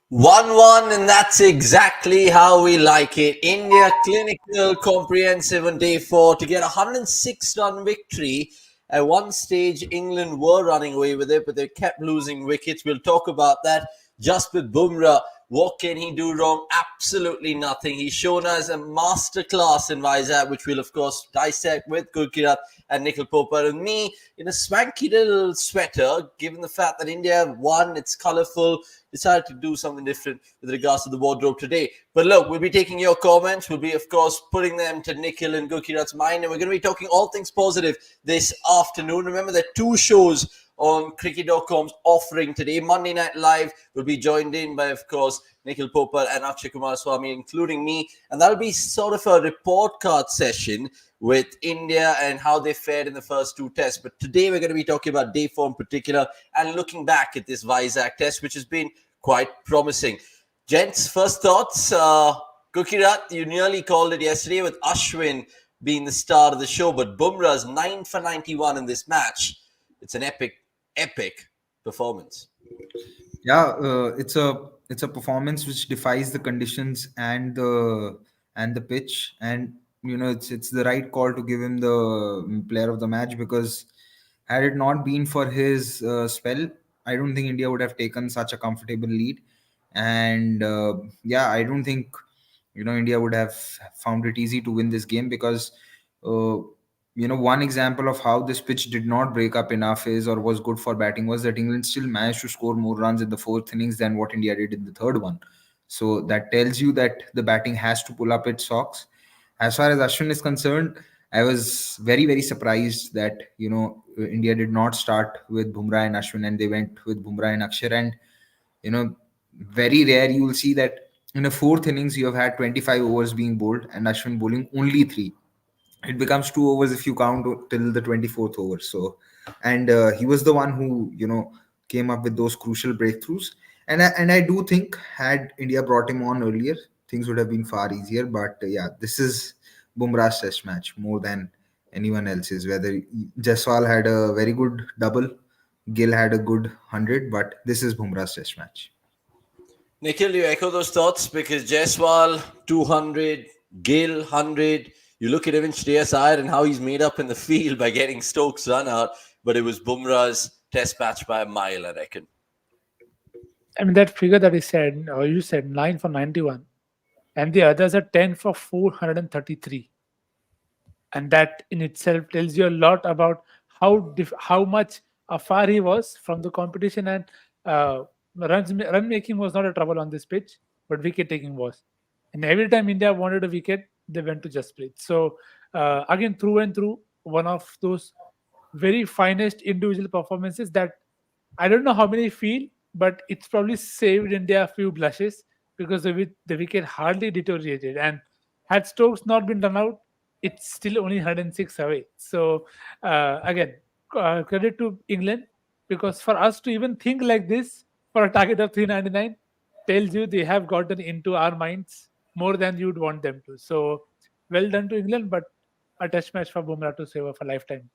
1-1, and that's exactly how we like it. India clinical, comprehensive on day 4 to get a 106-run victory. At one stage, England were running away with it, but they kept losing wickets. We'll talk about that. Just with Bumrah, what can he do wrong? Absolutely nothing. He's shown us a masterclass in Vizag, which we'll, of course, dissect with Googly and Nikhil Popper. And me in a swanky little sweater, given the fact that India won, it's colourful, decided to do something different with regards to the wardrobe today. But look, we'll be taking your comments. We'll be, of course, putting them to Nikhil and Gokirat's mind. And we're going to be talking all things positive this afternoon. Remember, there are 2 shows on cricket.com's offering today. Monday Night Live will be joined in by, of course, Nikhil Popar and Akshay Kumar Swamy, including me. And that'll be sort of a report card session with India and how they fared in the first 2 tests. But today we're going to be talking about day 4 in particular and looking back at this Vizag test, which has been quite promising. Gents, first thoughts. Gokirat, you nearly called it yesterday with Ashwin being the star of the show, but Bumrah's 9 for 91 in this match. It's an epic performance. Yeah, it's a performance which defies the conditions and the pitch, and it's the right call to give him the player of the match, because had it not been for his spell, I don't think India would have taken such a comfortable lead. And I don't think India would have found it easy to win this game, because one example of how this pitch did not break up enough is, or was good for batting, was that England still managed to score more runs in the 4th innings than what India did in the 3rd one. So that tells you that the batting has to pull up its socks. As far as Ashwin is concerned, I was very, very surprised that India did not start with Bumrah and Ashwin, and they went with Bumrah and Akshar. And very rare you will see that in a 4th innings you have had 25 overs being bowled and Ashwin bowling only 3. It becomes 2 overs if you count till the 24th over. So, and he was the one who came up with those crucial breakthroughs. And I do think, had India brought him on earlier, things would have been far easier. But this is Bumrah's test match more than anyone else's. Whether Jaiswal had a very good double, Gill had a good 100, but this is Bumrah's test match. Nikhil, you echo those thoughts? Because Jaiswal 200, Gill 100. You look at him in Shreyas Iyer and how he's made up in the field by getting Stokes run out, but it was Bumrah's test match by a mile, I reckon. I mean, that figure that he said, or you said, 9 for 91, and the others are 10 for 433. And that in itself tells you a lot about how much afar he was from the competition. And run making was not a trouble on this pitch, but wicket taking was. And every time India wanted a wicket, they went to Jasprit. So again, through and through, one of those very finest individual performances that I don't know how many feel, but it's probably saved India a few blushes, because the wicket hardly deteriorated. And had Stokes not been run out, it's still only 106 away. So again, credit to England, because for us to even think like this for a target of 399 tells you they have gotten into our minds more than you'd want them to. So well done to England, but a test match for Bumrah to save for a lifetime.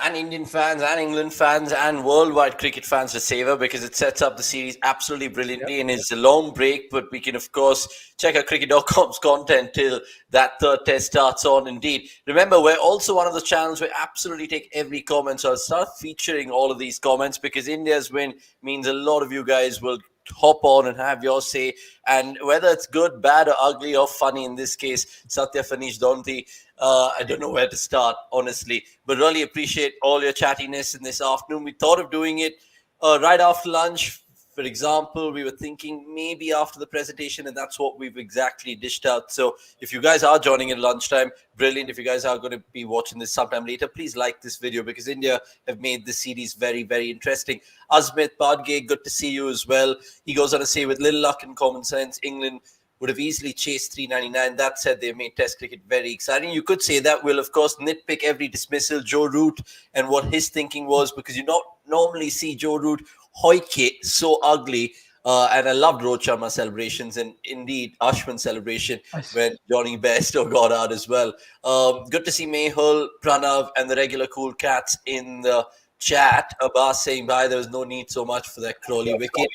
And Indian fans and England fans and worldwide cricket fans to savor, because it sets up the series absolutely brilliantly. And it's a long break, but we can, of course, check out cricket.com's content till that 3rd test starts on. Indeed. Remember, we're also one of the channels where absolutely take every comment. So I'll start featuring all of these comments, because India's win means a lot of you guys will hop on and have your say. And whether it's good, bad, or ugly, or funny, in this case, Satya Fanish Donti, I don't know where to start, honestly, but really appreciate all your chattiness in this afternoon. We thought of doing it right after lunch. For example, we were thinking maybe after the presentation, and that's what we've exactly dished out. So if you guys are joining at lunchtime, brilliant. If you guys are going to be watching this sometime later, please like this video, because India have made this series very, very interesting. Azmit Padge, good to see you as well. He goes on to say, with little luck and common sense, England would have easily chased 399. That said, they made Test cricket very exciting. You could say that. We'll, of course, nitpick every dismissal, Joe Root, and what his thinking was, because you don't normally see Joe Root hoik so ugly. And I loved Rohit Sharma celebrations, and indeed Ashwin celebration when Johnny Bairstow got out as well. Good to see Mehul, Pranav, and the regular cool cats in the chat. Abbas saying, bye, there was no need so much for that Crawley wicket.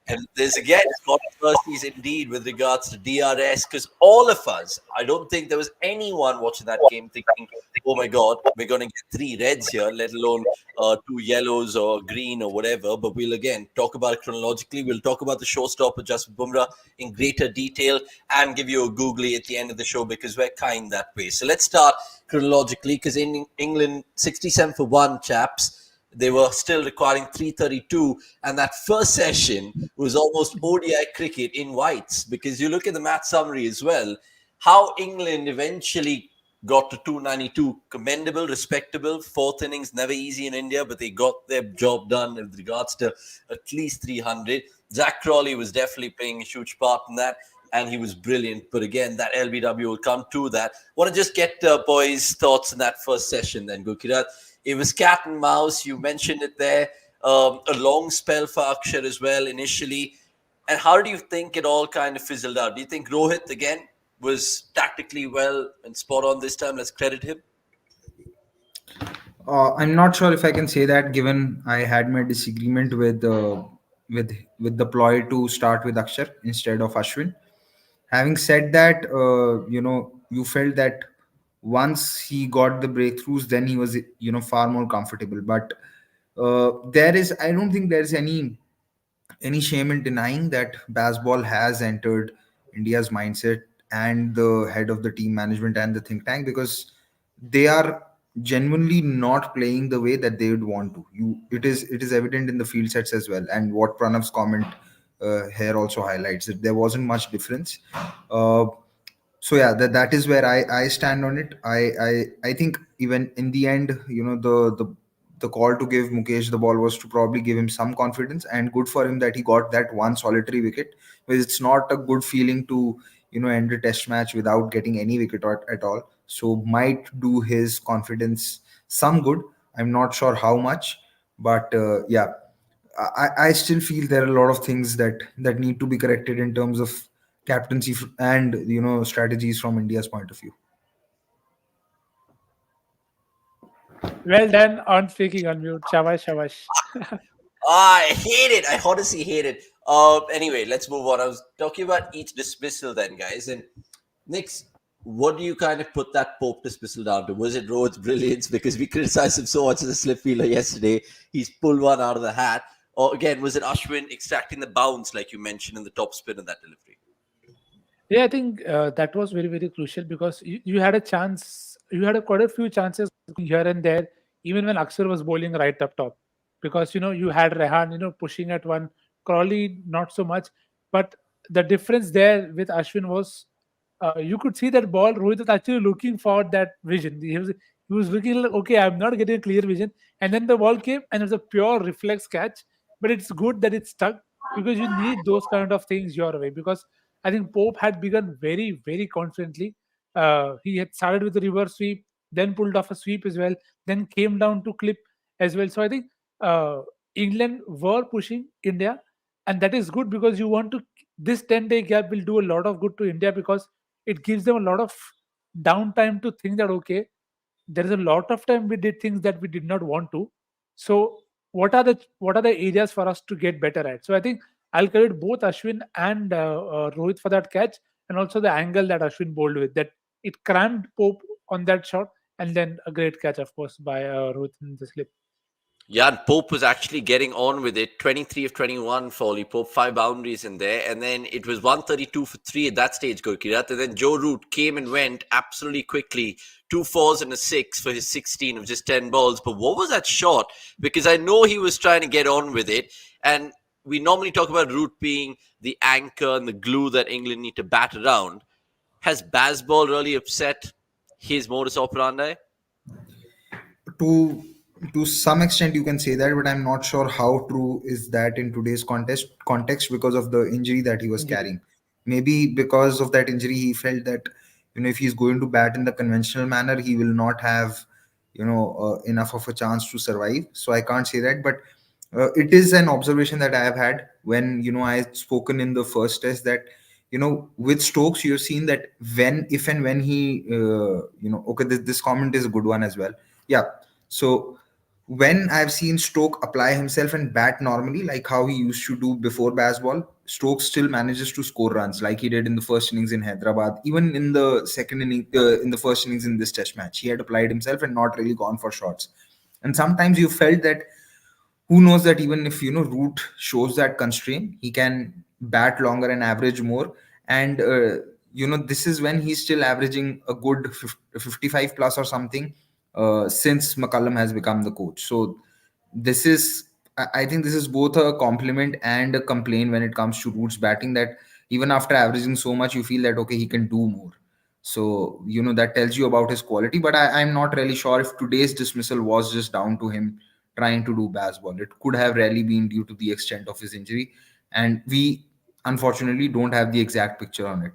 And there's again controversies indeed with regards to DRS because all of us, I don't think there was anyone watching that game thinking, oh my God, we're going to get three reds here, let alone two yellows or green or whatever. But we'll again talk about it chronologically. We'll talk about the showstopper, just Bumrah, in greater detail and give you a googly at the end of the show because we're kind that way. So let's start chronologically because in England, 67 for one, chaps. They were still requiring 332, and that first session was almost ODI cricket in whites because you look at the match summary as well. How England eventually got to 292, commendable, respectable. Fourth innings, never easy in India, but they got their job done with regards to at least 300. Zak Crawley was definitely playing a huge part in that, and he was brilliant. But again, that LBW will come to that. Want to just get boys' thoughts in that first session then, Gukirat. It was cat and mouse. You mentioned it there. A long spell for Akshar as well initially. And how do you think it all kind of fizzled out? Do you think Rohit again was tactically well and spot on this time? Let's credit him. I'm not sure if I can say that, given I had my disagreement with the ploy to start with Akshar instead of Ashwin. Having said that, you felt that once he got the breakthroughs, then he was far more comfortable. But I don't think there is any shame in denying that baseball has entered India's mindset and the head of the team management and the think tank, because they are genuinely not playing the way that they would want to. It is evident in the field sets as well, and what Pranav's comment here also highlights that there wasn't much difference. Uh, so yeah, that is where I stand on it. I think even in the end, the call to give Mukesh the ball was to probably give him some confidence, and good for him that he got that one solitary wicket, because it's not a good feeling to end a test match without getting any wicket at all. So might do his confidence some good. I'm not sure how much, but yeah, I still feel there are a lot of things that need to be corrected in terms of captaincy and strategies from India's point of view. Well done on speaking on mute. Shabash, shabash. I hate it. I honestly hate it. Anyway, let's move on. I was talking about each dismissal then, guys. And Nick's, what do you kind of put that Pope dismissal down to? Was it Rohit's brilliance? Because we criticized him so much as a slip fielder yesterday. He's pulled one out of the hat. Or again, was it Ashwin extracting the bounce, like you mentioned in the top spin of that delivery? Yeah, I think that was very, very crucial because you had a chance, you had quite a few chances here and there, even when Akshar was bowling right up top. Because, you had Rehan, pushing at one, Crawley not so much. But the difference there with Ashwin was you could see that ball, Rohit was actually looking for that vision. He was looking like, okay, I'm not getting a clear vision. And then the ball came and it was a pure reflex catch. But it's good that it stuck because you need those kind of things your way. Because I think Pope had begun very, very confidently. He had started with a reverse sweep, then pulled off a sweep as well, then came down to clip as well. So I think uh, England were pushing India, and that is good because you want to. This 10-day gap will do a lot of good to India because it gives them a lot of downtime to think that okay, there is a lot of time we did things that we did not want to. So what are the areas for us to get better at? So I think I'll credit both Ashwin and Rohit for that catch, and also the angle that Ashwin bowled with, that it crammed Pope on that shot, and then a great catch, of course, by Rohit in the slip. Yeah, and Pope was actually getting on with it. 23 of 21 for Oli Pope, 5 boundaries in there. And then it was 132 for 3 at that stage, Gurkirat. And then Joe Root came and went absolutely quickly. 2 4s and a 6 for his 16 of just 10 balls. But what was that shot? Because I know he was trying to get on with it. And we normally talk about Root being the anchor and the glue that England need to bat around. Has Bazball really upset his modus operandi? To some extent you can say that, but I'm not sure how true is that in today's context, because of the injury that he was Injury. carrying. Maybe because of that injury he felt that if he's going to bat in the conventional manner, he will not have enough of a chance to survive. So I can't say that, but it is an observation that I have had when I had spoken in the first test, that with Stokes you've seen that when if and when he okay, this comment is a good one as well. Yeah. So when I've seen Stoke apply himself and bat normally, like how he used to do before baseball, Stoke still manages to score runs like he did in the first innings in Hyderabad. Even in the second inning, in the first innings in this Test match, he had applied himself and not really gone for shots. And sometimes you felt that, who knows, that even if Root shows that constraint, he can bat longer and average more. And this is when he's still averaging a good 55 plus or something, since McCullum has become the coach. So this is, I think this is both a compliment and a complaint when it comes to Root's batting, that even after averaging so much, you feel that okay, he can do more. So that tells you about his quality. But I'm not really sure if today's dismissal was just down to him trying to do baseball. It could have really been due to the extent of his injury, and we unfortunately don't have the exact picture on it.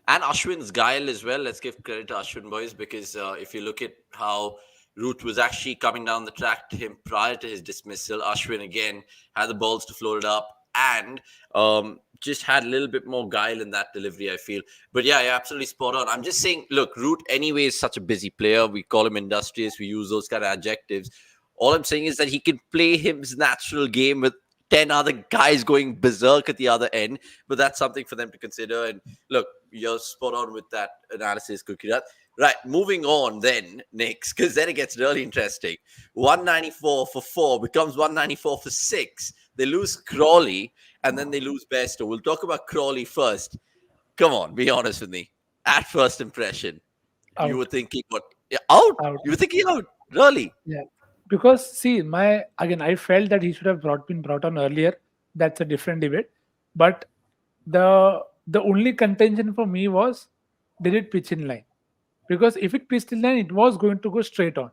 And Ashwin's guile as well. Let's give credit to Ashwin, boys, because if you look at how Root was actually coming down the track to him prior to his dismissal, Ashwin again had the balls to float it up and just had a little bit more guile in that delivery, I feel. But yeah, you're absolutely spot on. I'm just saying, look, Root anyway is such a busy player. We call him industrious. We use those kind of adjectives. All I'm saying is that he can play his natural game with 10 other guys going berserk at the other end, but that's something for them to consider. And look, you're spot on with that analysis, Kukirat. Right, moving on then, next, because then it gets really interesting. 194 for 4 becomes 194 for 6. They lose Crawley, and then they lose Bairstow. We'll talk about Crawley first. Come on, be honest with me. At first impression, you were Out, thinking, what? Yeah, out? out. You were thinking out? Really? Yeah, because see, I felt that he should have been brought on earlier. That's a different debate. But the only contention for me was, did it pitch in line? Because if it pitched in line, it was going to go straight on.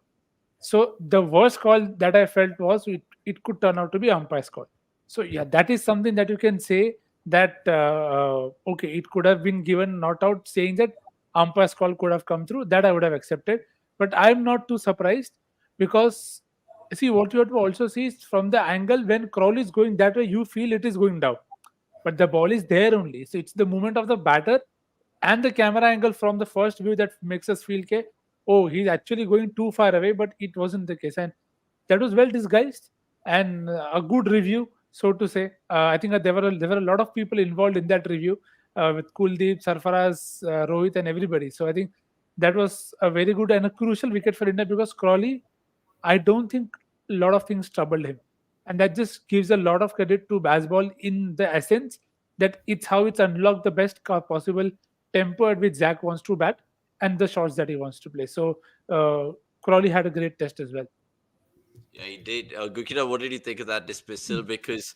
So the worst call that I felt was, it could turn out to be umpire's call. So yeah, that is something that you can say that okay, it could have been given not out, saying that umpire's call could have come through. That I would have accepted, but I'm not too surprised, because see, what you have to also see is from the angle when Crawley is going that way, you feel it is going down, but the ball is there only. So it's the movement of the batter and the camera angle from the first view that makes us feel, okay, oh, he's actually going too far away, but it wasn't the case. And that was well disguised and a good review, so to say. I think that there were a lot of people involved in that review, with Kuldeep, Sarfaraz, Rohit, and everybody. So I think that was a very good and a crucial wicket for India, because Crawley, I don't think a lot of things troubled him. And that just gives a lot of credit to baseball in the essence that it's how it's unlocked the best possible tempo at which Zach wants to bat and the shots that he wants to play. So Crawley had a great test as well. Yeah, he did. Gukita, what did you think of that dismissal? Because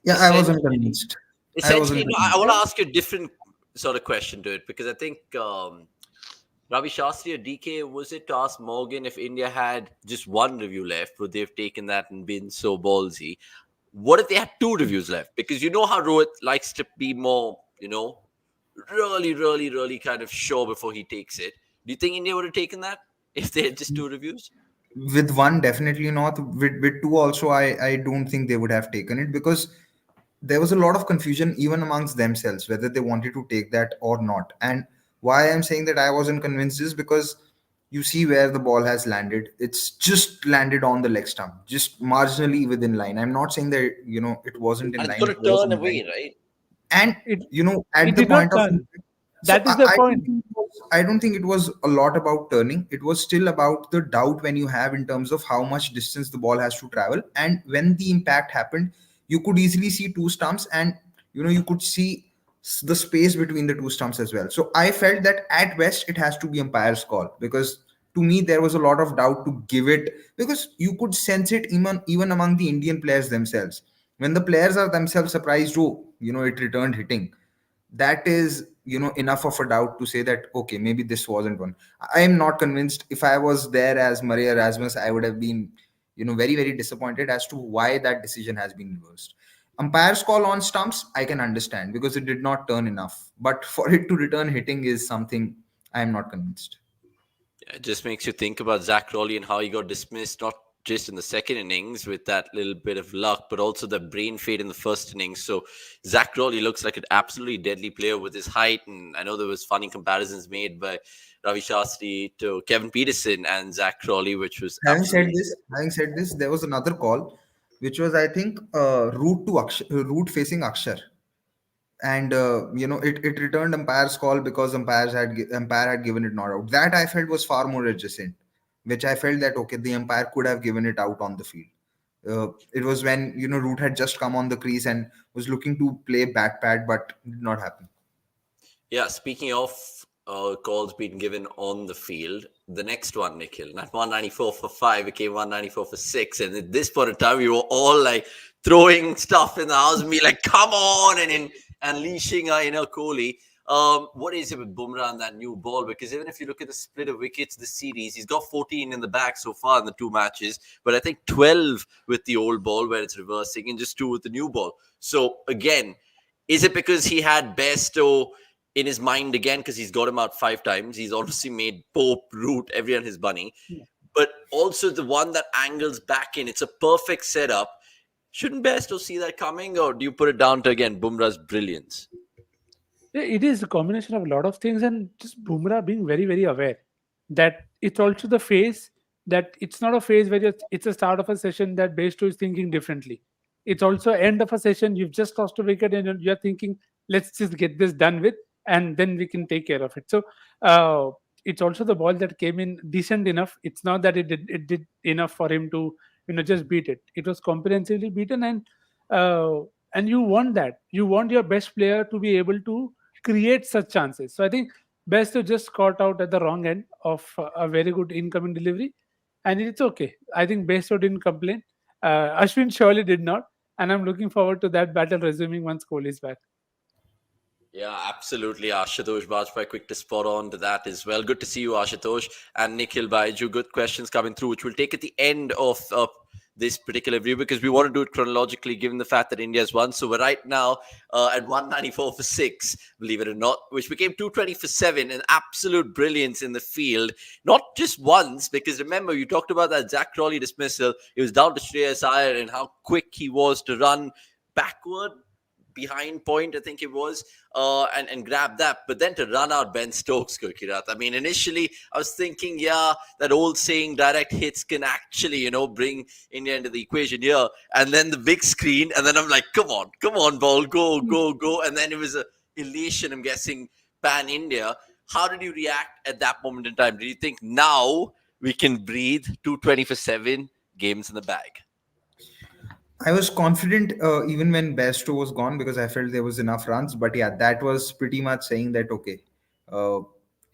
Yeah, I wasn't essentially, convinced. I essentially, wasn't no, I convinced. want to ask you a different sort of question to it, because I think Ravi Shastri or DK, was it, to ask Morgan if India had just one review left, would they have taken that and been so ballsy? What if they had two reviews left? Because you know how Rohit likes to be more, really, really, really kind of sure before he takes it. Do you think India would have taken that if they had just two reviews? With one, definitely not. With two also, I don't think they would have taken it, because there was a lot of confusion even amongst themselves whether they wanted to take that or not. And why I'm saying that I wasn't convinced is because you see where the ball has landed. It's just landed on the leg stump, just marginally within line. I'm not saying that it wasn't in And it's line, got to it was turn in line. away, right? And It at it the did not point of turn. so That is the I don't point. think I don't think it was a lot about turning. It was still about the doubt when you have in terms of how much distance the ball has to travel. And when the impact happened, you could easily see two stumps, and you could see the space between the two stumps as well. So I felt that at best it has to be umpire's call, because to me there was a lot of doubt to give it, because you could sense it even among the Indian players themselves. When the players are themselves surprised, oh, it returned hitting, that is enough of a doubt to say that okay, maybe this wasn't one. I am not convinced. If I was there as Maria Erasmus, I would have been very, very disappointed as to why that decision has been reversed. Umpire's call on stumps, I can understand, because it did not turn enough, but for it to return hitting is something I am not convinced. It just makes you think about Zak Crawley and how he got dismissed, not just in the second innings with that little bit of luck, but also the brain fade in the first innings. So Zak Crawley looks like an absolutely deadly player with his height. And I know there was funny comparisons made by Ravi Shastri to Kevin Peterson and Zak Crawley, which was Having said absolutely. this, having said this, there was another call, which was I think route facing Akshar, and it returned umpire's call because umpire had given it not out. That I felt was far more adjacent, which I felt that okay, the umpire could have given it out on the field. It was when Root had just come on the crease and was looking to play bat pad, but did not happen. Yeah, speaking of calls being given on the field, the next one, Nikhil, not 194 for 5, became 194 for 6. And at this point in time, we were all like throwing stuff in the house and be like, come on, and unleashing our inner Kohli. What is it with Bumrah and that new ball? Because even if you look at the split of wickets this series, he's got 14 in the bag so far in the 2 matches, but I think 12 with the old ball where it's reversing and just 2 with the new ball. So again, is it because he had Bairstow in his mind again because he's got him out 5 times? He's obviously made Pope, Root, everyone his bunny. But also the one that angles back in. It's a perfect setup. Shouldn't Bairstow see that coming, or do you put it down to, again, Bumrah's brilliance? Yeah, it is a combination of a lot of things, and just Bumrah being very, very aware that it's also the phase that it's not a phase where it's a start of a session that Bairstow is thinking differently. It's also end of a session. You've just lost a wicket and you're thinking, let's just get this done with, and then we can take care of it. So it's also the ball that came in decent enough. It's not that it did enough for him to just beat it. It was comprehensively beaten, uh, and you want that. You want your best player to be able to create such chances. So I think Bairstow just caught out at the wrong end of a very good incoming delivery, and it's okay. I think Bairstow didn't complain. Ashwin surely did not, and I'm looking forward to that battle resuming once Kohli is back. Yeah, absolutely. Ashutosh Bajpai, quick to spot on to that as well. Good to see you, Ashutosh. And Nikhil Baiju, good questions coming through, which we'll take at the end of this particular review because we want to do it chronologically given the fact that India's won. So we're right now at 194 for 6, believe it or not, which became 220 for 7. An absolute brilliance in the field. Not just once, because remember, you talked about that Zak Crawley dismissal. It was down to Shreyas Iyer and how quick he was to run backward, behind point, I think it was, and grab that. But then to run out Ben Stokes, Gurkirat. I mean, initially I was thinking, yeah, that old saying, direct hits can actually, bring India into the equation here. And then the big screen, and then I'm like, come on, ball, go, go, go. And then it was a elation, I'm guessing, pan India. How did you react at that moment in time? Did you think now we can breathe 220 for 7 games in the bag? I was confident even when Bairstow was gone because I felt there was enough runs. But yeah, that was pretty much saying that okay, uh,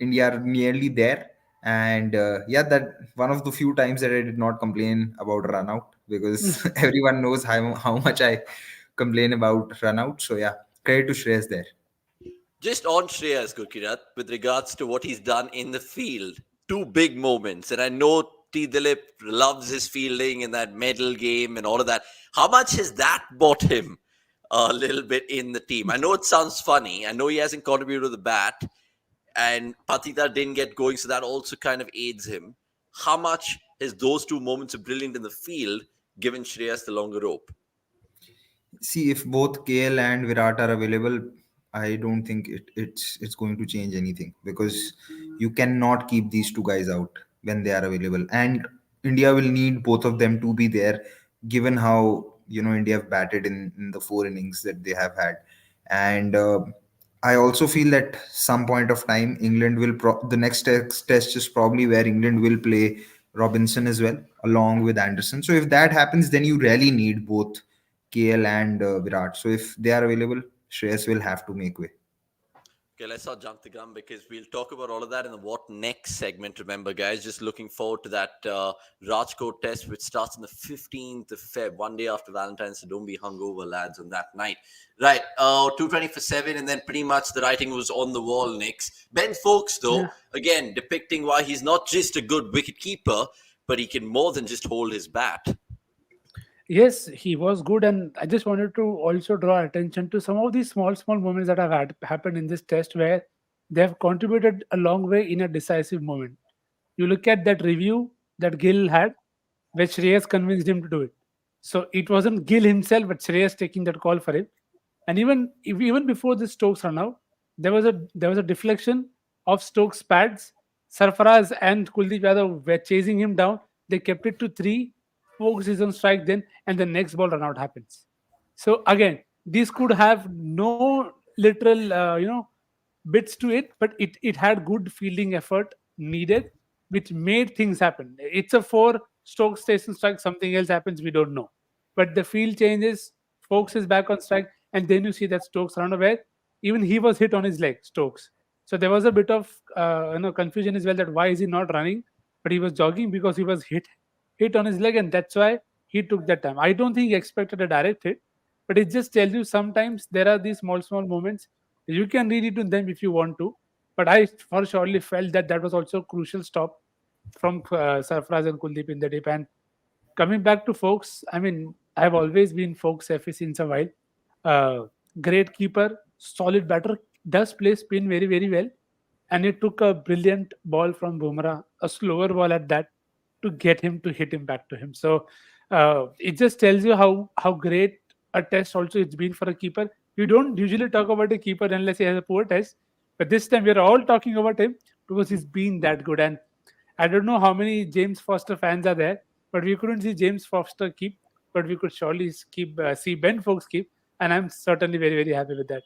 India are nearly there. And yeah, that one of the few times that I did not complain about run out because everyone knows how much I complain about run out. So yeah, credit to Shreyas there. Just on Shreyas, Gurkirat, with regards to what he's done in the field, 2 big moments. And I know T. Dilip loves his fielding in that medal game and all of that. How much has that bought him a little bit in the team? I know it sounds funny. I know he hasn't contributed to the bat, and Patita didn't get going, so that also kind of aids him. How much has those 2 moments of brilliant in the field given Shreyas the longer rope? See, if both KL and Virat are available, I don't think it's going to change anything because you cannot keep these 2 guys out when they are available, and India will need both of them to be there, given how India have batted in the 4 innings that they have had, and I also feel that some point of time England will the next test is probably where England will play Robinson as well along with Anderson. So if that happens, then you really need both KL and Virat. So if they are available, Shreyas will have to make way. Okay, let's not jump the gun because we'll talk about all of that in the What Next segment. Remember, guys, just looking forward to that Rajkot test, which starts on the 15th of Feb, one day after Valentine's. So don't be hungover, lads, on that night. Right, 220 for 7, and then pretty much the writing was on the wall, Knicks. Ben Foakes, though, again, depicting why he's not just a good wicket keeper, but he can more than just hold his bat. Yes, he was good, and I just wanted to also draw attention to some of these small, small moments that have happened in this test where they have contributed a long way in a decisive moment. You look at that review that Gill had, where Shreyas convinced him to do it. So it wasn't Gill himself, but Shreyas taking that call for him. And even before the Stokes run out, there was a deflection of Stokes' pads Sarfaraz and Kuldeep Yadav were chasing him down. They kept it to three. Foakes is on strike then, and the next ball run out happens. So again, this could have no literal, bits to it, but it had good fielding effort needed, which made things happen. It's a four. Stokes stays on strike. Something else happens. We don't know. But the field changes. Foakes is back on strike, and then you see that Stokes run away. Even he was hit on his leg. Stokes. So there was a bit of confusion as well, that why is he not running, but he was jogging because he was hit on his leg, and that's why he took that time. I don't think he expected a direct hit, but it just tells you sometimes there are these small moments. You can read into them if you want to, but I for surely felt that that was also a crucial stop from Sarfraz and Kuldeep in the deep. And coming back to Foakes, I mean, I've always been Foakes FA since a while. Uh, Great keeper, solid batter, does play spin very, very well. And it took a brilliant ball from Bumrah, a slower ball at that, to get him to hit him back to him. So it just tells you how great a test also it's been for a keeper. You don't usually talk about a keeper unless he has a poor test, but this time we're all talking about him because he's been that good. And I don't know how many James Foster fans are there, but we couldn't see James Foster keep, but we could surely keep see Ben Foakes keep, and I'm certainly very, very happy with that.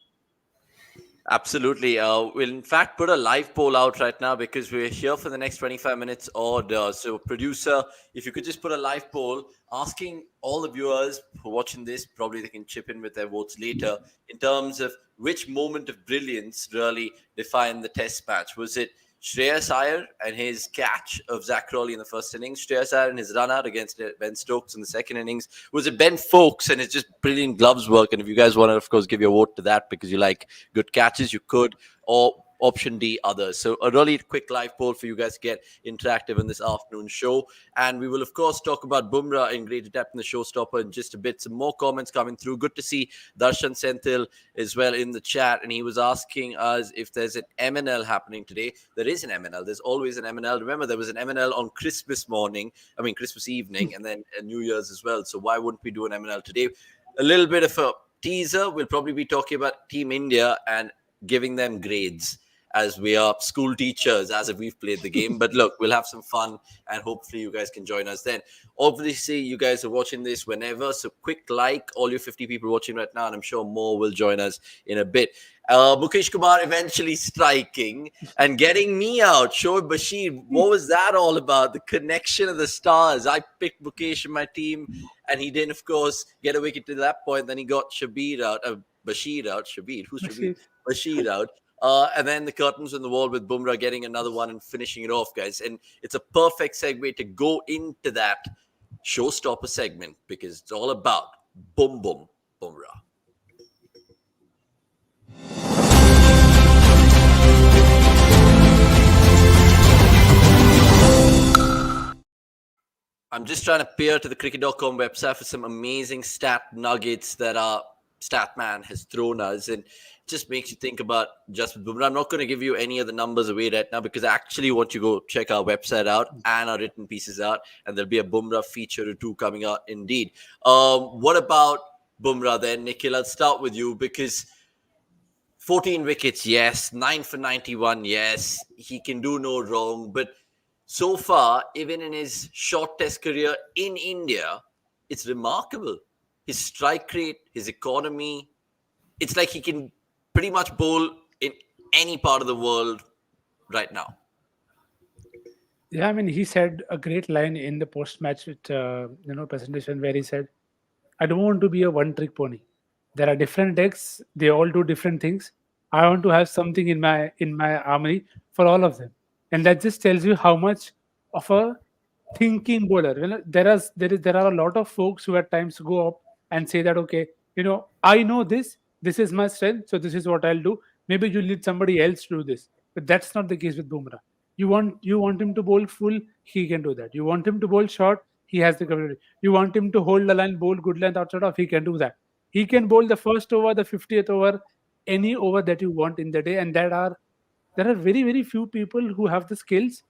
Absolutely. We'll in fact put a live poll out right now because we're here for the next 25 minutes odd. So, producer, if you could just put a live poll asking all the viewers who are watching this, probably they can chip in with their votes later, in terms of which moment of brilliance really defined the test match. Was it Shreyas Iyer and his catch of Zak Crawley in the first innings, Shreyas Iyer and his run out against Ben Stokes in the second innings? Was it Ben Foakes and his just brilliant gloves work? And if you guys want to, of course, give your vote to that because you like good catches, you could. Or option D, others. So a really quick live poll for you guys to get interactive in this afternoon show. And we will, of course, talk about Bumrah in greater depth in the showstopper in just a bit. Some more comments coming through. Good to see Darshan Senthil as well in the chat. And he was asking us if there's an MNL happening today. There is an MNL. There's always an MNL. Remember, there was an MNL on Christmas evening, and then New Year's as well. So why wouldn't we do an MNL today? A little bit of a teaser. We'll probably be talking about Team India and giving them grades as we are school teachers, as if we've played the game. But look, we'll have some fun and hopefully you guys can join us then. Obviously, you guys are watching this whenever, so quick like, all you 50 people watching right now, and I'm sure more will join us in a bit. Mukesh Kumar eventually striking and getting me out. Shoaib Bashir, what was that all about? The connection of the stars. I picked Mukesh in my team and he didn't, of course, get a wicket to that point. Then he got Bashir out. Shabir, who's Shabir? Bashir out. And then the curtains on the wall with Bumrah getting another one and finishing it off, guys. And it's a perfect segue to go into that showstopper segment because it's all about Bumrah. I'm just trying to peer to the cricket.com website for some amazing stat nuggets that our Statman has thrown us, and it just makes you think about Jasprit Bumrah. I'm not going to give you any of the numbers away right now because I actually want you to go check our website out and our written pieces out, and there'll be a Bumrah feature or two coming out indeed. What about Bumrah then, Nikhil? I'll start with you because 14 wickets, yes. 9 for 91, yes. He can do no wrong, but so far, even in his short test career in India, it's remarkable. His strike rate, his economy, it's like he can pretty much bowl in any part of the world right now. Yeah, I mean, he said a great line in the post-match presentation where he said, "I don't want to be a one-trick pony. There are different decks. They all do different things. I want to have something in my armory for all of them." And that just tells you how much of a thinking bowler. There are a lot of folks who at times go up and say that, okay, I know this is my strength, so this is what I'll do. Maybe you need somebody else to do this, but that's not the case with Bumrah. You want him to bowl full, he can do that. You want him to bowl short, he has the capability. You want him to hold the line, bowl good length outside off, he can do that. He can bowl the first over, the 50th over, any over that you want in the day, and there are very, very few people who have the skills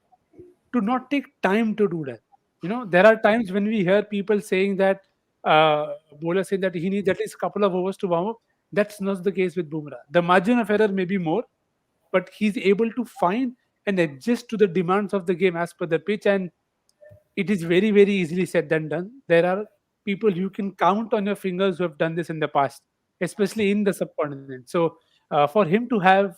to not take time to do that. There are times when we hear people saying that bowler saying that he needs at least a couple of overs to warm up. That's not the case with Bumrah. The margin of error may be more, but he's able to find and adjust to the demands of the game as per the pitch. And it is very, very easily said than done. There are people you can count on your fingers who have done this in the past, especially in the subcontinent. So for him to have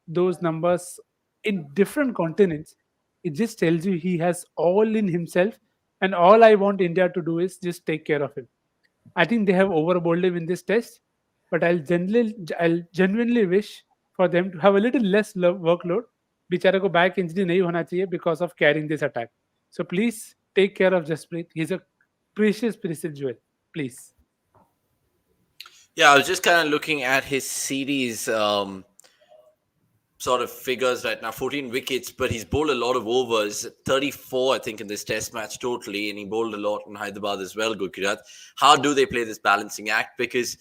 those numbers in different continents, it just tells you he has all in himself. And all I want India to do is just take care of him. I think they have overbowled him in this test, but I'll genuinely wish for them to have a little less workload. बेचारे को back injury नहीं होना चाहिए because of carrying this attack. So please take care of Jasprit. He's a precious jewel. Please. Yeah, I was just kind of looking at his series sort of figures right now. 14 wickets, but he's bowled a lot of overs. 34, I think, in this test match totally, and he bowled a lot in Hyderabad as well. Gujarat. How do they play this balancing act? Because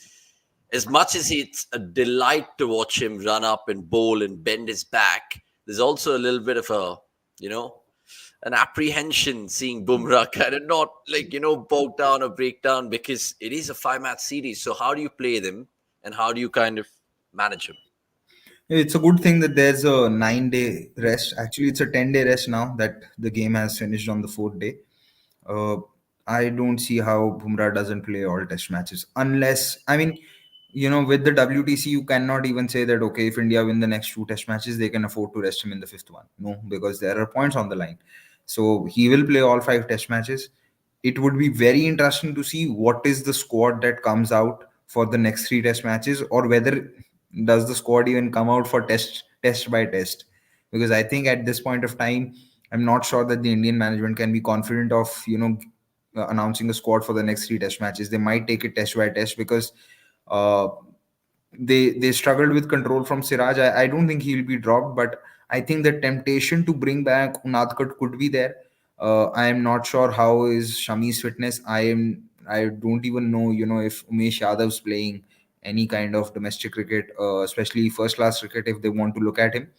as much as it's a delight to watch him run up and bowl and bend his back, there's also a little bit of an apprehension seeing Bumrah kind of not bog down or break down, because it is a 5-match series. So how do you play them and how do you kind of manage them? It's a good thing that there's a 9-day rest. Actually, it's a 10-day rest now that the game has finished on the 4th day. Uh, I don't see how Bumrah doesn't play all test matches. Unless, I mean, with the WTC, you cannot even say that, okay, if India win the next 2 test matches, they can afford to rest him in the 5th one. No, because there are points on the line. So he will play all 5 test matches. It would be very interesting to see what is the squad that comes out for the next 3 test matches, or whether does the squad even come out for test by test. Because I think at this point of time, I'm not sure that the Indian management can be confident of announcing a squad for the next 3 test matches. They might take it test by test, because uh, they struggled with control from Siraj. I don't think he'll be dropped, but I think the temptation to bring back Unadkat could be there. I am not sure how is Shami's fitness. I don't even know if Umesh Yadav's playing any kind of domestic cricket, especially first class cricket, if they want to look at him.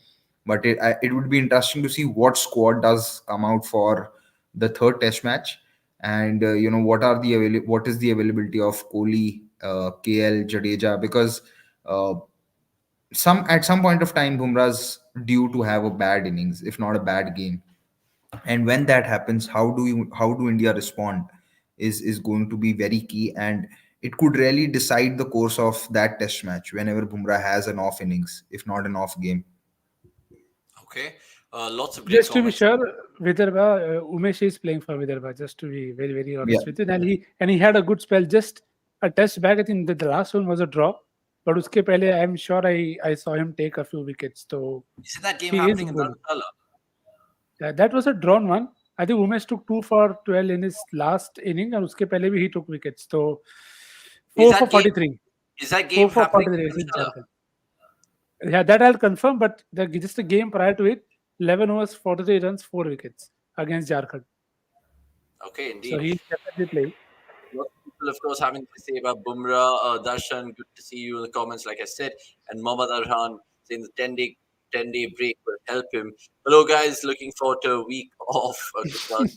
But it would be interesting to see what squad does come out for the 3rd test match, and what is the availability of Kohli, KL, Jadeja, because uh, at some point of time Bumrah's due to have a bad innings, if not a bad game. And when that happens, how do India respond is going to be very key, and it could really decide the course of that test match whenever Bumrah has an off innings, if not an off game. Okay. Lots of great Just to be comments. sure, Vidarbha, Umesh is playing for Vidarbha. Just to be very, very Yeah. honest with you, and he had a good spell. Just a test back. I think the last one was a draw, but uske pehle, I'm sure I saw him take a few wickets. So Isn't that game he is happening in bowling. Dharamshala? That was a drawn one. I think Umesh took 2 for 12 in his last inning, and uske pehle bhi he took wickets. So Is 4 for that game 43. is that 4 game for happening 43 in against Dharamshala? Jharkhand. Yeah, that I'll confirm. But just a game prior to it, 11 overs, 43 runs, 4 wickets against Jharkhand. Okay, So indeed. he's definitely playing. Lots of people, of course, having to say about Bumrah. Darshan, good to see you in the comments, like I said. And Mohammad Arhan saying the 10-day break will help him. Hello, guys. Looking forward to a week off. Gujarat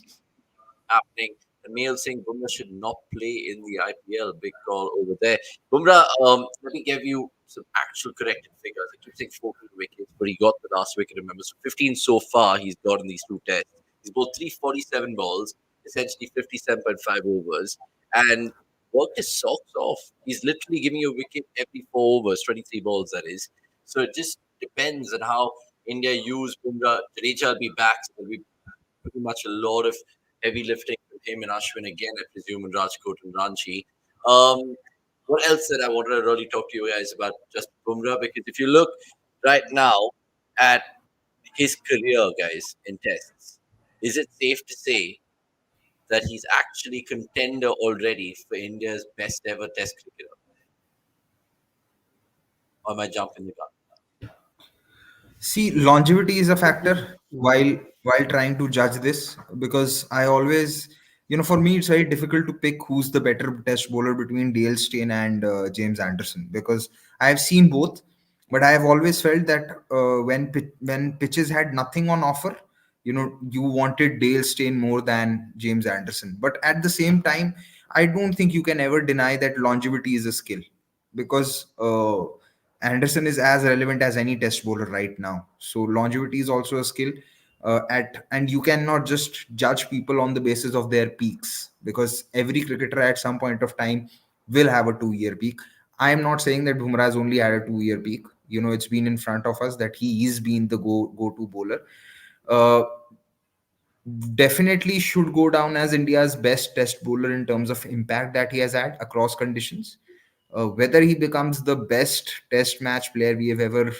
happening. And Mail saying Bumrah should not play in the IPL. Big call over there. Bumrah, let me give you some actual corrected figures. I keep saying 14 wickets, but he got the last wicket, remember. So 15 so far he's got in these 2 tests. He's bowled 347 balls, essentially 57.5 overs, and worked his socks off. He's literally giving you a wicket every 4 overs, 23 balls, that is. So it just depends on how India use Bumrah. Jadeja will be back, so there'll be pretty much a lot of heavy lifting with him and Ashwin again, I presume, in Rajkot and Ranchi. What else that I wanted to really talk to you guys about just Bumrah? Because if you look right now at his career, guys, in tests, is it safe to say that he's actually contender already for India's best ever test cricketer? Or am I jumping the gun? See, longevity is a factor while trying to judge this, because I always, for me, it's very difficult to pick who's the better test bowler between Dale Steyn and James Anderson, because I have seen both, but I have always felt that when pitches had nothing on offer, you wanted Dale Steyn more than James Anderson. But at the same time, I don't think you can ever deny that longevity is a skill, because Anderson is as relevant as any test bowler right now. So longevity is also a skill. And you cannot just judge people on the basis of their peaks, because every cricketer at some point of time will have a 2 year peak. I am not saying that Bumrah has only had a 2 year peak. It's been in front of us that he is being the go to bowler. Uh, Definitely should go down as India's best test bowler in terms of impact that he has had across conditions. Whether he becomes the best test match player we have ever,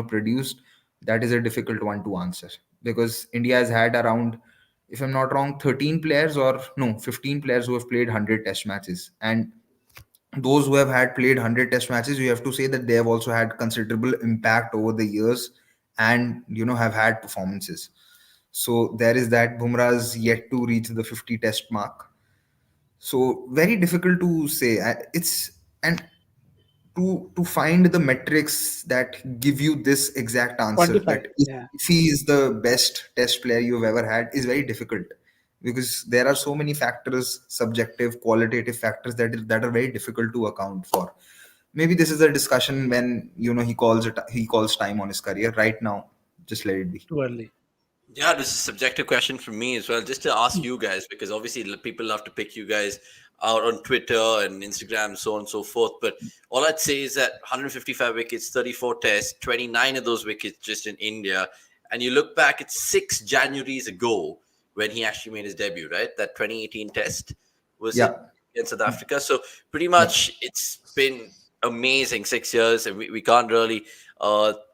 produced, that is a difficult one to answer, because India has had around, if I'm not wrong, 13 players, or no, 15 players who have played 100 test matches. And those who have had played 100 test matches, you have to say that they have also had considerable impact over the years, and have had performances. So there is that. Bumrah's yet to reach the 50 test mark. So very difficult to say. It's and to find the metrics that give you this exact answer, Quantify. that Yeah. if he is the best test player you've ever had, is very difficult, because there are so many factors, subjective, qualitative factors, that are very difficult to account for. Maybe this is a discussion when he calls time on his career. Right now, just let it be. Too early. Yeah, this is a subjective question for me as well, just to ask you guys, because obviously people love to pick you guys out on Twitter and Instagram, so on and so forth. But all I'd say is that 155 wickets, 34 tests, 29 of those wickets just in India. And you look back at 6 Januaries ago when he actually made his debut, right? That 2018 test, was it, Yeah. against South Africa? So pretty Yeah. much it's been amazing 6 years, and we can't really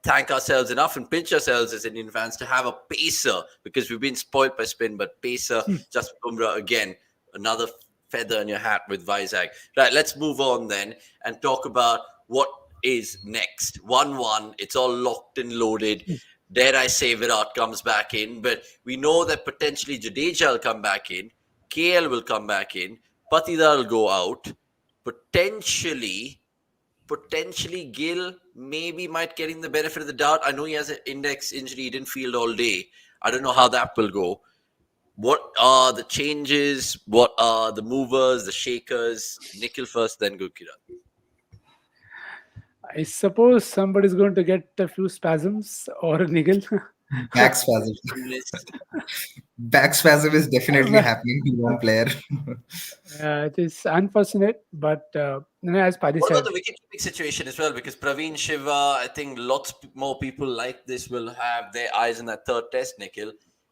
thank ourselves enough and pinch ourselves as Indian fans to have a pacer, because we've been spoiled by spin. But pacer, just Bumrah again, another feather in your hat with Vizag. Right, let's move on then and talk about what is next. 1-1, it's all locked and loaded. Dare I say Virat comes back in, but we know that potentially Jadeja will come back in, KL will come back in, Patidar will go out, potentially Gill maybe might getting the benefit of the doubt. I know he has an index injury, he didn't field all day. I don't know how that will go. What are the changes? What are the movers, the shakers? Nikhil first, then Gurkirat. I suppose somebody's going to get a few spasms or a niggle. Back spasm. Back spasm is definitely Well, happening to one player. it is unfortunate, but as Paddy What about said, the wicket-keeping situation as well? Because Praveen Shiva, I think lots more people like this will have their eyes on that third test, Nikhil.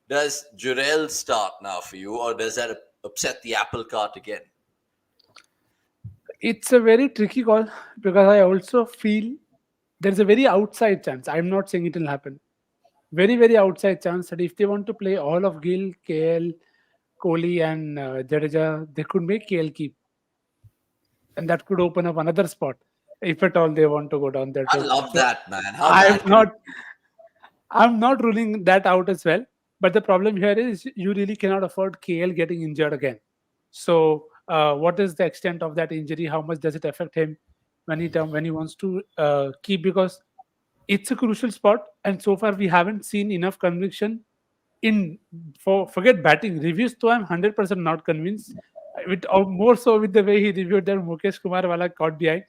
Does Jurel start now for you, or does that upset the apple cart again? it's a very tricky call, because I also feel there's a very outside chance. I'm not saying it will happen. Very, very outside chance that if they want to play all of Gill, KL, Kohli, and Jadeja, they could make KL keep, and that could open up another spot if at all they want to go down that I road. love So that, man. How I'm bad not, I'm not ruling that out as well. But the problem here is you really cannot afford KL getting injured again. So what is the extent of that injury? How much does it affect him when he wants to keep? Because it's a crucial spot, and so far we haven't seen enough conviction in, for forget batting reviews. So I'm 100% not convinced. With more so with the way he reviewed that Mukesh Kumar wala caught behind,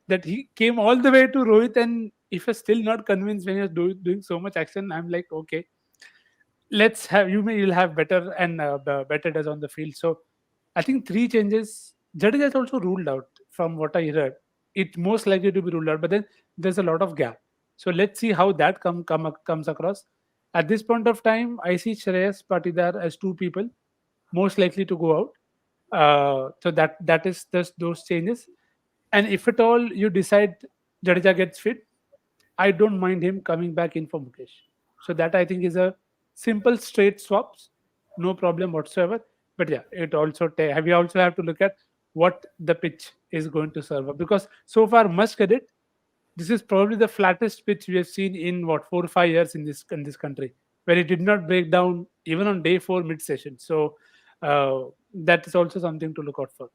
that he came all the way to Rohit, and if you're still not convinced when you're doing so much action, I'm like, okay, let's have you'll have better and better does on the field. So I think three changes. Jadeja is also ruled out from what I heard. It most likely to be ruled out, but then there's a lot of gap. So let's see how that comes across. At this point of time, I see Shreyas Patidar as two people most likely to go out. So that is just those changes. And if at all you decide Jadeja gets fit, I don't mind him coming back in for Mukesh. So that I think is a simple straight swaps, no problem whatsoever. But yeah, it also we also have to look at what the pitch is going to serve up, because so far, must credit, this is probably the flattest pitch we have seen in what 4 or 5 years in this country, where it did not break down even on day 4 mid session. So that is also something to look out for.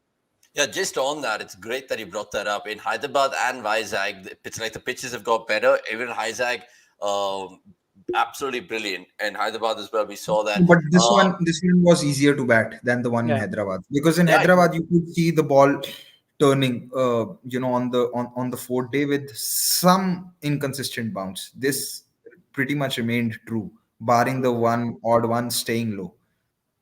Yeah, just on that, it's great that you brought that up. In Hyderabad and Vizag, it's like the pitches have got better. Even Vizag, absolutely brilliant. And Hyderabad as well, we saw that. But this one was easier to bat than the one in Yeah, Hyderabad, because in Yeah, Hyderabad you could see the ball turning, on the fourth day with some inconsistent bounce. This pretty much remained true, barring the one odd one staying low.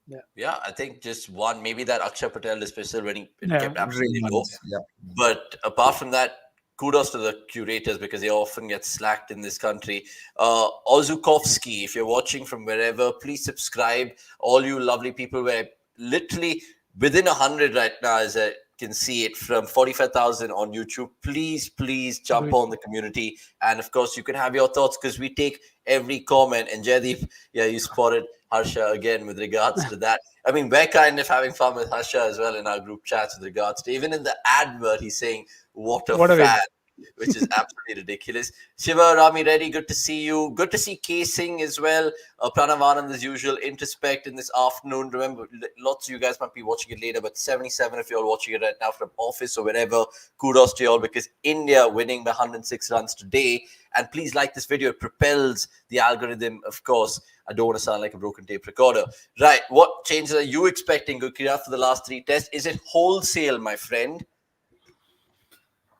Yeah. Yeah, I think just one, maybe that Akshay Patel dismissal when it Yeah. kept absolutely low. Raymond's, yeah. But apart from that, kudos to the curators because they often get slacked in this country. Ozukovsky, if you're watching from wherever, please subscribe. All you lovely people, we're literally within 100 right now, as I can see it, from 45,000 on YouTube. Please Do jump it. on the community. And of course, you can have your thoughts because we take every comment. And Jaydeep, yeah, you spotted Harsha again with regards to that. I mean, we're kind of having fun with Harsha as well in our group chats with regards to, even in the advert, he's saying, what a What a fan, win. which is absolutely ridiculous. Shiva, Rami, Reddy, good to see you. Good to see K Singh as well. Pranav Anand, as usual, introspect in this afternoon. Remember, lots of you guys might be watching it later, but 77, if you're all watching it right now from office or wherever, kudos to you all because India winning by 106 runs today. And please like this video. It propels the algorithm, of course. I don't want to sound like a broken tape recorder. Right, what changes are you expecting, Gurkira, for the last three tests? Is it wholesale, my friend?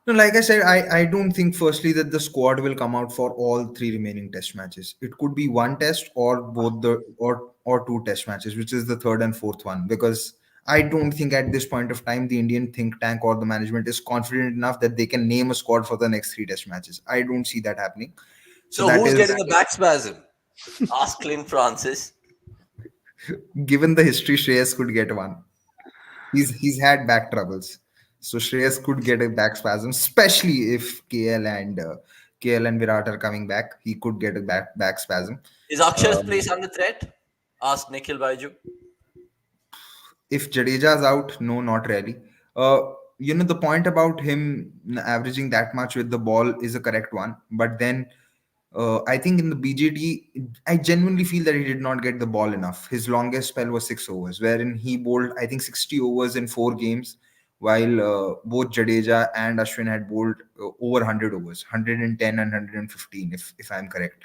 No, like I said, I don't think firstly that the squad will come out for all three remaining test matches. It could be one test or both the or two test matches, which is the third and fourth one. Because I don't think at this point of time the Indian think tank or the management is confident enough that they can name a squad for the next three test matches. I don't see that happening. So So that who's is getting the back spasm? Ask Clint Francis. given the history, Shreyas could get one. He's had back troubles, so Shreyas could get a back spasm, especially if KL and Virat are coming back. He could get a back spasm. Is Akshar's Um, place under threat? Ask Nikhil Baiju. if Jadeja's out, no, not really. The point about him averaging that much with the ball is a correct one, but then I think in the BJT, I genuinely feel that he did not get the ball enough. His longest spell was 6 overs, wherein he bowled, I think, 60 overs in 4 games, while both Jadeja and Ashwin had bowled over 100 overs, 110 and 115, if I'm correct.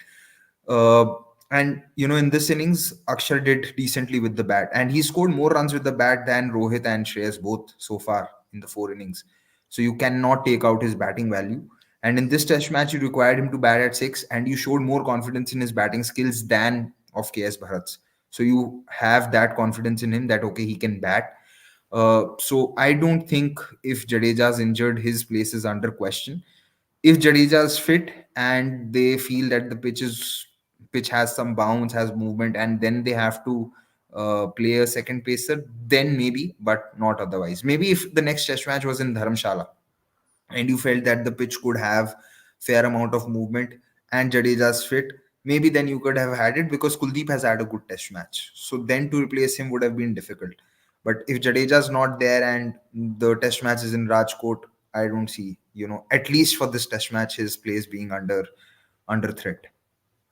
Uh, and in this innings, Akshar did decently with the bat, and he scored more runs with the bat than Rohit and Shreyas both so far in the 4 innings. So you cannot take out his batting value. And in this test match, you required him to bat at six, and you showed more confidence in his batting skills than of KS Bharat's. So you have that confidence in him that okay, he can bat. So I don't think if Jadeja's injured, his place is under question. If Jadeja's fit and they feel that the pitch has some bounce, has movement, and then they have to play a second pacer, then maybe, but not otherwise. Maybe if the next test match was in Dharamshala and you felt that the pitch could have fair amount of movement and Jadeja's fit, maybe then you could have had it because Kuldeep has had a good test match. So then to replace him would have been difficult. But if Jadeja's not there and the test match is in Rajkot, I don't see, at least for this test match, his place being under threat.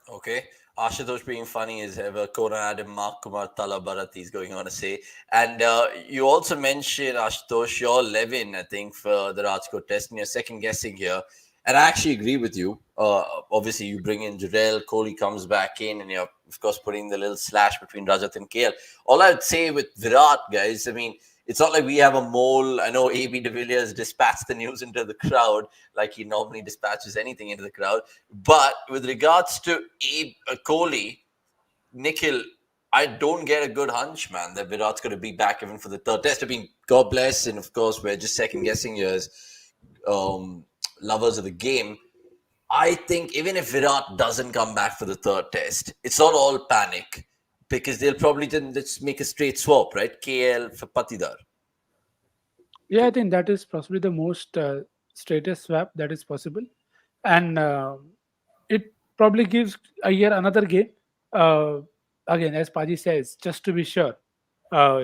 Okay. Ashutosh being funny as ever. Kona Adam, Mark Kumar, Tala Bharat, he's going on to say. And you also mentioned, Ashutosh, you're 11, I think, for the Rajkot test, and you're second guessing here. And I actually agree with you. Obviously, you bring in Jurel, Kohli comes back in, and you're, of course, putting the little slash between Rajat and KL. All I would say with Virat, guys, I mean, it's not like we have a mole. I know AB de Villiers dispatched the news into the crowd like he normally dispatches anything into the crowd. But with regards to Kohli, Nikhil, I don't get a good hunch, man, that Virat's going to be back even for the third test. I mean, God bless, and of course, we're just second guessing here as lovers of the game. I think even if Virat doesn't come back for the third test, it's not all panic because they'll probably just make a straight swap, right? KL for Patidar. Yeah, I think that is possibly the most straightest swap that is possible, and it probably gives a year another game. Uh, Again, as Paji says, just to be sure,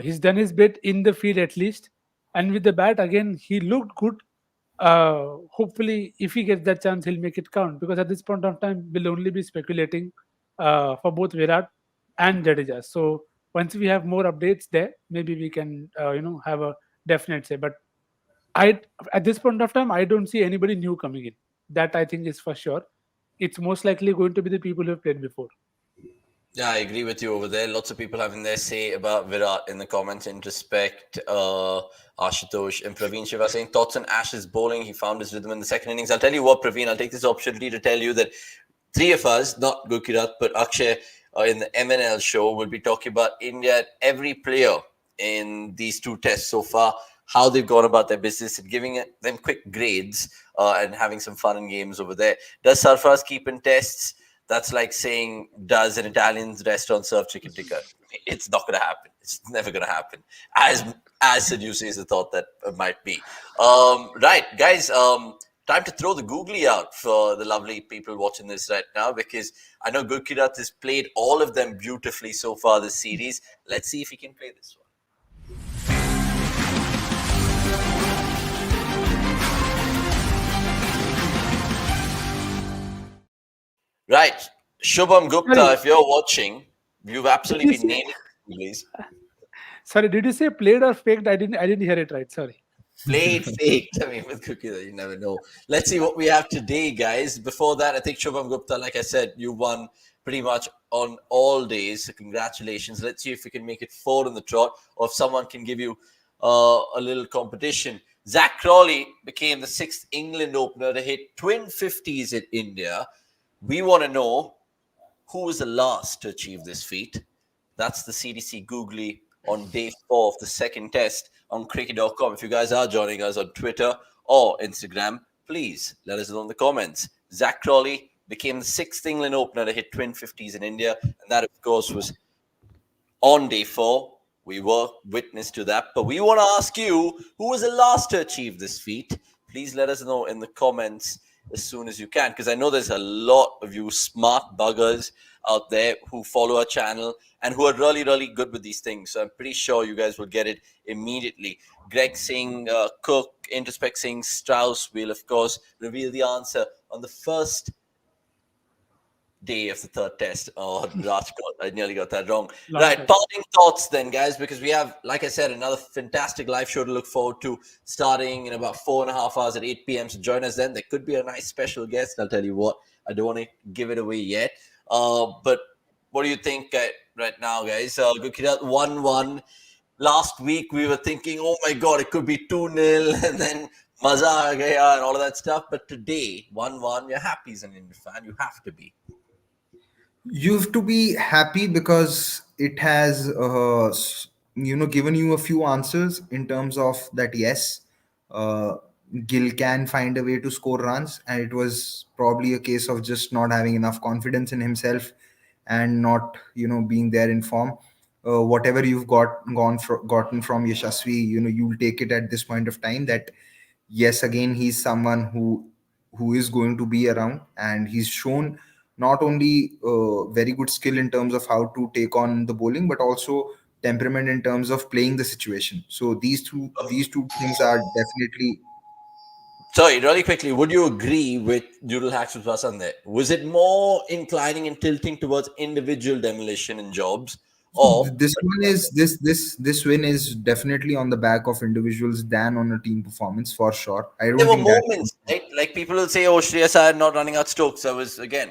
he's done his bit in the field at least, and with the bat again, he looked good. Hopefully, if he gets that chance, he'll make it count because at this point of time, we'll only be speculating for both Virat and Jadeja. So once we have more updates there, maybe we can have a definite say. But I at this point of time, I don't see anybody new coming in. That I think is for sure. It's most likely going to be the people who have played before. Yeah, I agree with you over there. Lots of people having their say about Virat in the comments. In respect, Ashutosh and Praveen Shiva saying thoughts on Ash's bowling. He found his rhythm in the second innings. I'll tell you what, Praveen. I'll take this opportunity to tell you that three of us, not Gukirat, but Akshay, in the MNL show, will be talking about India, every player in these two tests so far, how they've gone about their business and giving them quick grades and having some fun and games over there. Does Sarfraz keep in tests? That's like saying, does an Italian restaurant serve chicken tikka? It's not going to happen. It's never going to happen. As seducing as the thought that might be. Right, guys. Time to throw the googly out for the lovely people watching this right now, because I know Gurkirat has played all of them beautifully so far this series. Let's see if he can play this one. Right. Shubham Gupta, Sorry, if you're watching, you've did you absolutely been say? nailing it, please. Sorry, did you say played or faked? I didn't hear it right. Sorry. Played faked. I mean, with cookie, you never know. Let's see what we have today, guys. Before that, I think Shubham Gupta, like I said, you won pretty much on all days. So congratulations. Let's see if we can make it four in the trot, or if someone can give you a little competition. Zak Crawley became the sixth England opener to hit twin 50s in India. We want to know who was the last to achieve this feat. That's the CDC Googly on day 4 of the second test on cricket.com. If you guys are joining us on Twitter or Instagram, please let us know in the comments. Zak Crawley became the sixth England opener to hit twin 50s in India, and that, of course, was on day 4. We were witness to that, but we want to ask you, who was the last to achieve this feat? Please let us know in the comments as soon as you can, because I know there's a lot of you smart buggers out there who follow our channel and who are really, really good with these things. So I'm pretty sure you guys will get it immediately. Greg Singh, Cook, Introspect Singh, Strauss will, of course, reveal the answer on the first day of the third test. Oh, Rajkot, I nearly got that wrong. Long Right, time. parting thoughts then, guys, because we have, like I said, another fantastic live show to look forward to starting in about 4.5 hours at 8 p.m. So join us then. There could be a nice special guest. I'll tell you what, I don't want to give it away yet. But what do you think right now, guys? Gurkirat 1-1. Last week we were thinking, oh my God, it could be 2-0 and then maza aa gaya and all of that stuff. But today, 1-1, you're happy as an Indian fan. You have to be. You have to be happy because it has given you a few answers in terms of that. Yes, uh, Gill can find a way to score runs, and it was probably a case of just not having enough confidence in himself and not being there in form. Whatever you've gotten from Yashasvi, you'll take it at this point of time that yes, again, he's someone who is going to be around, and he's shown not only very good skill in terms of how to take on the bowling, but also temperament in terms of playing the situation. So these two things are definitely. Sorry, really quickly, would you agree with Doodle Hacks with Vasan there? Was it more inclining and tilting towards individual demolition and jobs, or This one is this win is definitely on the back of individuals than on a team performance for sure. I there don't were think that. moments, right? Like people will say, "Oh, Shreyas Iyer not running out Stokes." That was again,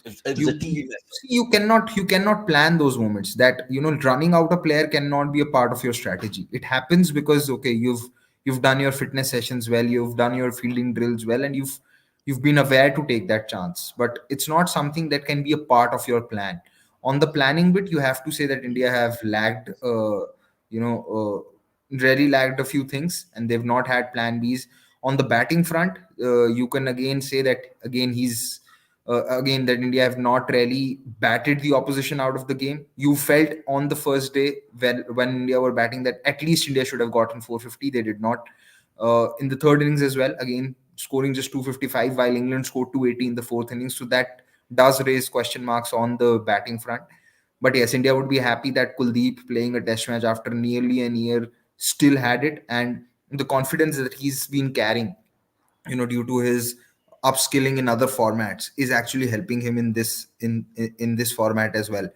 it was a you team effort. see, you cannot plan those moments. That running out a player cannot be a part of your strategy. It happens because okay, you've done your fitness sessions well, you've done your fielding drills well, and you've been aware to take that chance, but it's not something that can be a part of your plan. On the planning bit, you have to say that India have lagged, you know really lagged a few things, and they've not had plan B's. On the batting front, you can again say that again that India have not really batted the opposition out of the game. You felt on the first day when India were batting that at least India should have gotten 450. They did not. In the third innings as well, again scoring just 255 while England scored 280 in the fourth innings. So that does raise question marks on the batting front. But yes, India would be happy that Kuldeep playing a test match after nearly a year still had it, and the confidence that he's been carrying due to his upskilling in other formats is actually helping him in this format as well.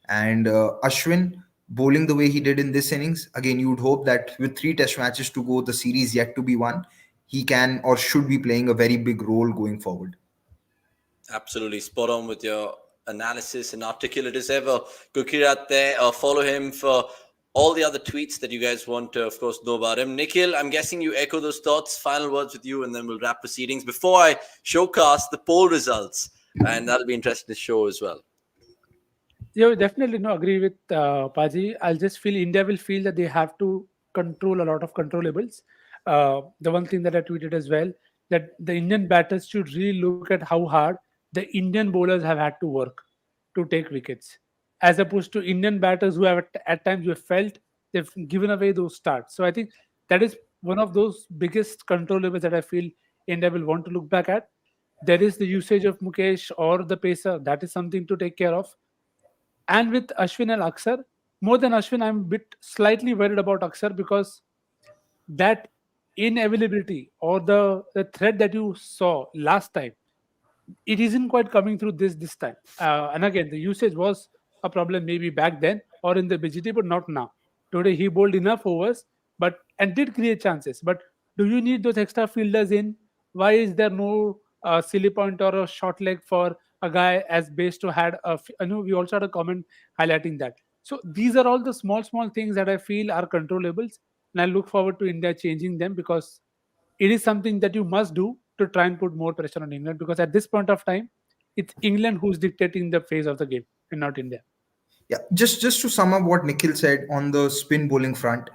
And Ashwin bowling the way he did in this innings, again you would hope that with 3 test matches to go, the series yet to be won, he can or should be playing a very big role going forward. Absolutely spot on with your analysis and articulate as ever. Gukirat there. Follow him for all the other tweets that you guys want to, of course, know about him. Nikhil, I'm guessing you echo those thoughts. Final words with you, and then we'll wrap proceedings before I showcast the poll results, and that'll be interesting to show as well. Yeah, definitely no agree with Paji. I'll just feel India will feel that they have to control a lot of controllables. The one thing that I tweeted as well, that the Indian batters should really look at how hard the Indian bowlers have had to work to take wickets, as opposed to Indian batters who have at times you have felt they've given away those starts. So I think that is one of those biggest controllables that I feel India will want to look back at. There is the usage of Mukesh or the pacer. That is something to take care of. And with Ashwin and Akshar, more than Ashwin, I'm a bit slightly worried about Akshar because that inavailability or the threat that you saw last time, it isn't quite coming through this time. And again, the usage was a problem maybe back then or in the BGT, but not now. Today he bowled enough overs, but and did create chances. But do you need those extra fielders in? Why is there no silly point or a short leg for a guy as Bairstow had? I know we also had a comment highlighting that. So these are all the small things that I feel are controllables, and I look forward to India changing them because it is something that you must do to try and put more pressure on England because at this point of time, it's England who's dictating the phase of the game and not India. Yeah, just to sum up what Nikhil said on the spin bowling front,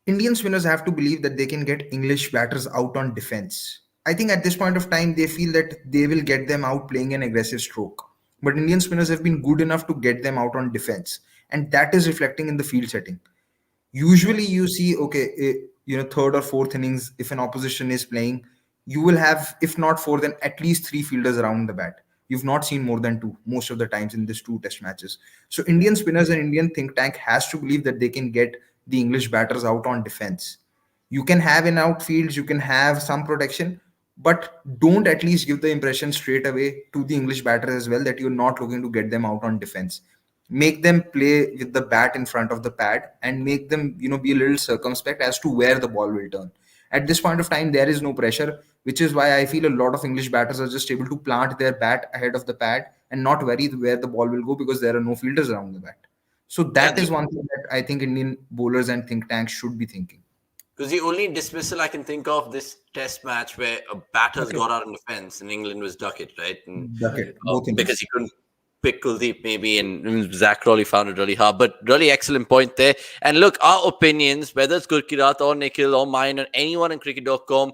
Indian spinners have to believe that they can get English batters out on defense. I think at this point of time, they feel that they will get them out playing an aggressive stroke. But Indian spinners have been good enough to get them out on defense, and that is reflecting in the field setting. Usually you see, okay, third or fourth innings, if an opposition is playing, you will have, if not four, then at least three fielders around the bat. You've not seen more than two most of the times in these two test matches. So Indian spinners and Indian think tank has to believe that they can get the English batters out on defense. You can have in outfields, you can have some protection, but don't at least give the impression straight away to the English batters as well that you're not looking to get them out on defense. Make them play with the bat in front of the pad and make them, be a little circumspect as to where the ball will turn. At this point of time, there is no pressure, which is why I feel a lot of English batters are just able to plant their bat ahead of the pad and not worry where the ball will go because there are no fielders around the bat. So Yeah, that is one thing that I think Indian bowlers and think tanks should be thinking. because the only dismissal I can think of this test match where a batter's Okay. got out on defense and England was Duckett, right? And, Duckett, both innings. because he couldn't pick Kuldeep maybe, and Zak Crawley found it really hard. But really excellent point there. And look, our opinions, whether it's Gurkirat or Nikhil or mine or anyone in cricket.com,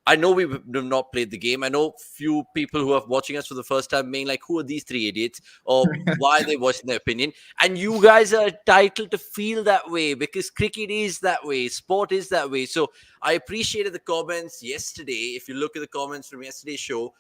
I know we have not played the game. I know few people who are watching us for the first time being like, who are these three idiots? Or why are they voicing their opinion? And you guys are entitled to feel that way because cricket is that way. Sport is that way. So I appreciated the comments yesterday. If you look at the comments from yesterday's show,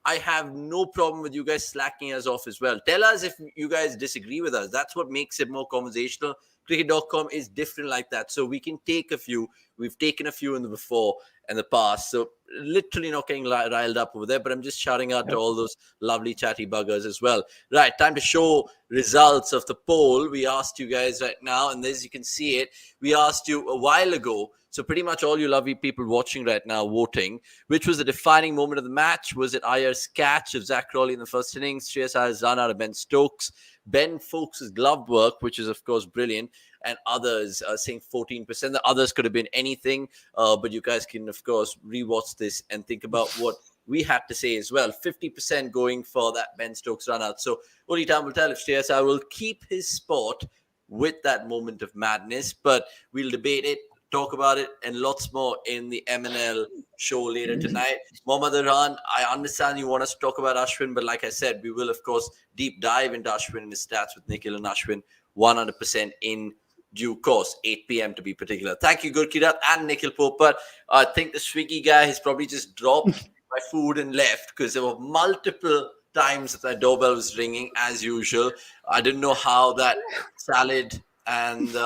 I have no problem with you guys slacking us off as well. Tell us if you guys disagree with us. That's what makes it more conversational. Cricket.com is different like that. So we can take a few. We've taken a few in the before and the past. So literally not getting riled up over there, but I'm just shouting out to all those lovely chatty buggers as well. Right, time to show results of the poll. We asked you guys right now, and as you can see it, we asked you a while ago. So pretty much all you lovely people watching right now voting, which was the defining moment of the match? Was it Iyer's catch of Zak Crawley in the first innings, Shreyas Iyer's run out of Ben Stokes, Ben Foakes' glove work, which is of course brilliant, and others saying 14%. The others could have been anything, but you guys can of course rewatch this and think about what we had to say as well. 50% going for that Ben Stokes run out. So only time will tell if Shreyas Iyer will keep his spot with that moment of madness, but we'll debate it, talk about it, and lots more in the MNL show later tonight. Mohammad Irhan, I understand you want us to talk about Ashwin, but like I said, we will, of course, deep dive into Ashwin and his stats with Nikhil and Ashwin 100% in due course, 8 p.m. to be particular. Thank you, Gurkirat and Nikhil Popat. I think the Swiggy guy has probably just dropped my food and left because there were multiple times that my doorbell was ringing as usual. I didn't know how that salad and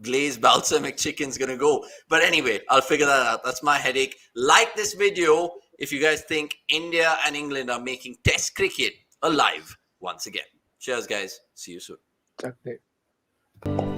glazed balsamic chicken's gonna go, but anyway, I'll figure that out. That's my headache. Like this video if you guys think India and England are making test cricket alive once again. Cheers guys, see you soon. Okay.